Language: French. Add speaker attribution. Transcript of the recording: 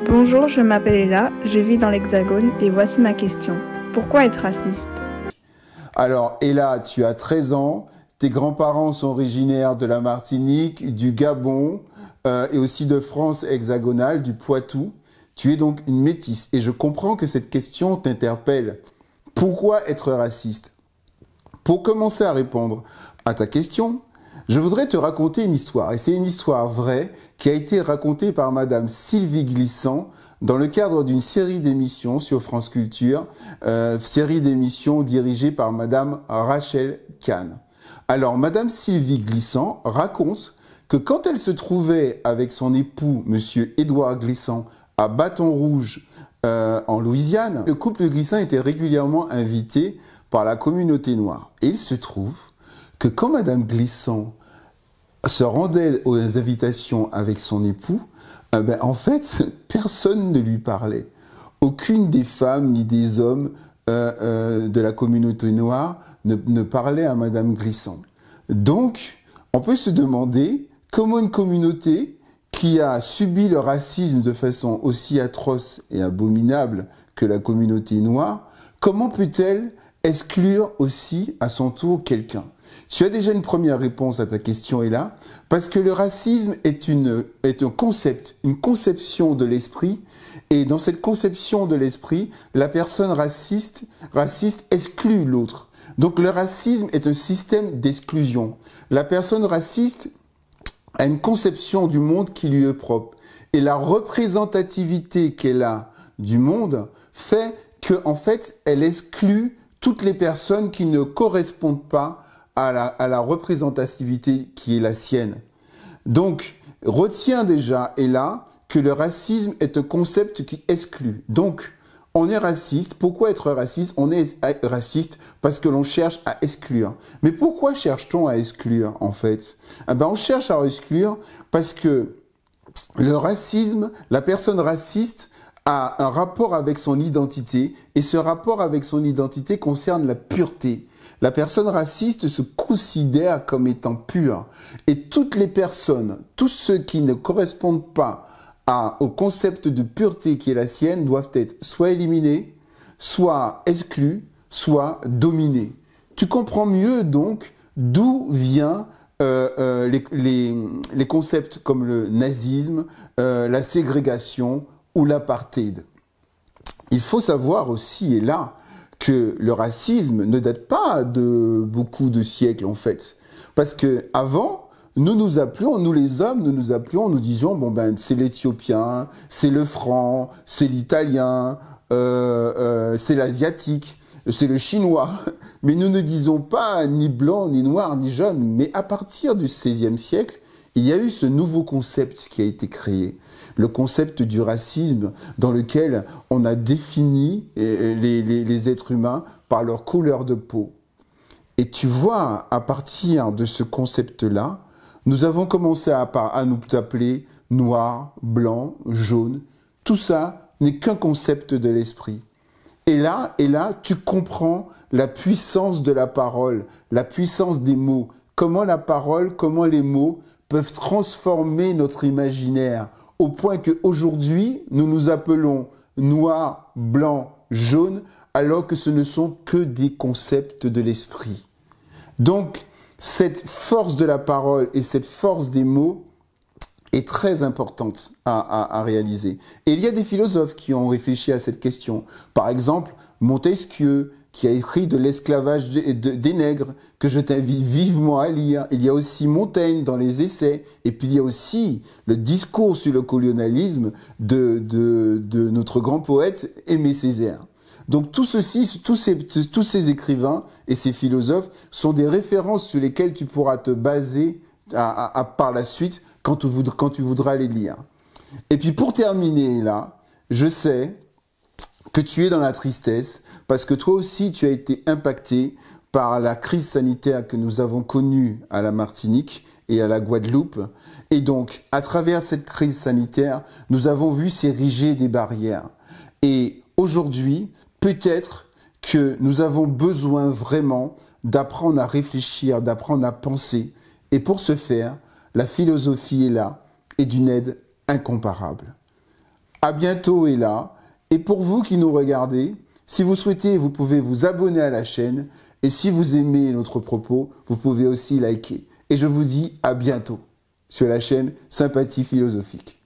Speaker 1: Bonjour, je m'appelle Ella, je vis dans l'Hexagone et voici ma question. Pourquoi être raciste?
Speaker 2: Alors, Ella, tu as 13 ans, tes grands-parents sont originaires de la Martinique, du Gabon et aussi de France hexagonale, du Poitou. Tu es donc une métisse et je comprends que cette question t'interpelle. Pourquoi être raciste? Pour commencer à répondre à ta question, je voudrais te raconter une histoire. Et c'est une histoire vraie qui a été racontée par Madame Sylvie Glissant dans le cadre d'une série d'émissions sur France Culture, série d'émissions dirigée par Madame Rachel Kahn. Alors, Madame Sylvie Glissant raconte que quand elle se trouvait avec son époux, Monsieur Édouard Glissant, à Bâton Rouge, en Louisiane, le couple Glissant était régulièrement invité par la communauté noire. Et il se trouve que quand Madame Glissant se rendait aux invitations avec son époux, en fait, personne ne lui parlait. Aucune des femmes ni des hommes de la communauté noire ne parlait à Madame Glissant. Donc, on peut se demander comment une communauté qui a subi le racisme de façon aussi atroce et abominable que la communauté noire, comment peut-elle exclure aussi à son tour quelqu'un? Tu as déjà une première réponse à ta question, Ella, parce que le racisme est un concept, une conception de l'esprit, et dans cette conception de l'esprit, la personne raciste exclut l'autre. Donc le racisme est un système d'exclusion. La personne raciste a une conception du monde qui lui est propre, et la représentativité qu'elle a du monde fait qu'en fait, elle exclut toutes les personnes qui ne correspondent pas à la représentativité qui est la sienne. Donc, retiens déjà, Ella, que le racisme est un concept qui exclut. Donc, on est raciste. Pourquoi être raciste? On est raciste parce que l'on cherche à exclure. Mais pourquoi cherche-t-on à exclure, en fait? On cherche à exclure parce que le racisme, la personne raciste, a un rapport avec son identité, et ce rapport avec son identité concerne la pureté. La personne raciste se considère comme étant pure. Et toutes les personnes, tous ceux qui ne correspondent pas au concept de pureté qui est la sienne, doivent être soit éliminés, soit exclus, soit dominés. Tu comprends mieux donc d'où viennent les concepts comme le nazisme, la ségrégation ou l'apartheid. Il faut savoir aussi, et là, que le racisme ne date pas de beaucoup de siècles, en fait. Parce que avant, nous nous appelions, nous les hommes, nous disions, c'est l'Éthiopien, c'est le franc, c'est l'italien, c'est l'asiatique, c'est le chinois. Mais nous ne disons pas ni blanc, ni noir, ni jaune. Mais à partir du XVIe siècle, il y a eu ce nouveau concept qui a été créé, le concept du racisme, dans lequel on a défini les êtres humains par leur couleur de peau. Et tu vois, à partir de ce concept-là, nous avons commencé à nous appeler noir, blanc, jaune. Tout ça n'est qu'un concept de l'esprit. Et là, tu comprends la puissance de la parole, la puissance des mots. Comment la parole, comment les mots peuvent transformer notre imaginaire au point qu'aujourd'hui, nous nous appelons noir, blanc, jaune, alors que ce ne sont que des concepts de l'esprit. Donc, cette force de la parole et cette force des mots est très importante à réaliser. Et il y a des philosophes qui ont réfléchi à cette question. Par exemple, Montesquieu, qui a écrit de l'esclavage des nègres, que je t'invite vivement à lire. Il y a aussi Montaigne dans les essais, et puis il y a aussi le discours sur le colonialisme de notre grand poète Aimé Césaire. Donc tout ceci, tous ces écrivains et ces philosophes sont des références sur lesquelles tu pourras te baser par la suite quand tu voudras les lire. Et puis pour terminer là, je sais que tu es dans la tristesse, parce que toi aussi tu as été impacté par la crise sanitaire que nous avons connue à la Martinique et à la Guadeloupe. Et donc, à travers cette crise sanitaire, nous avons vu s'ériger des barrières. Et aujourd'hui, peut-être que nous avons besoin vraiment d'apprendre à réfléchir, d'apprendre à penser. Et pour ce faire, la philosophie est là et d'une aide incomparable. À bientôt Ella. Et pour vous qui nous regardez, si vous souhaitez, vous pouvez vous abonner à la chaîne. Et si vous aimez notre propos, vous pouvez aussi liker. Et je vous dis à bientôt sur la chaîne Sympathie Philosophique.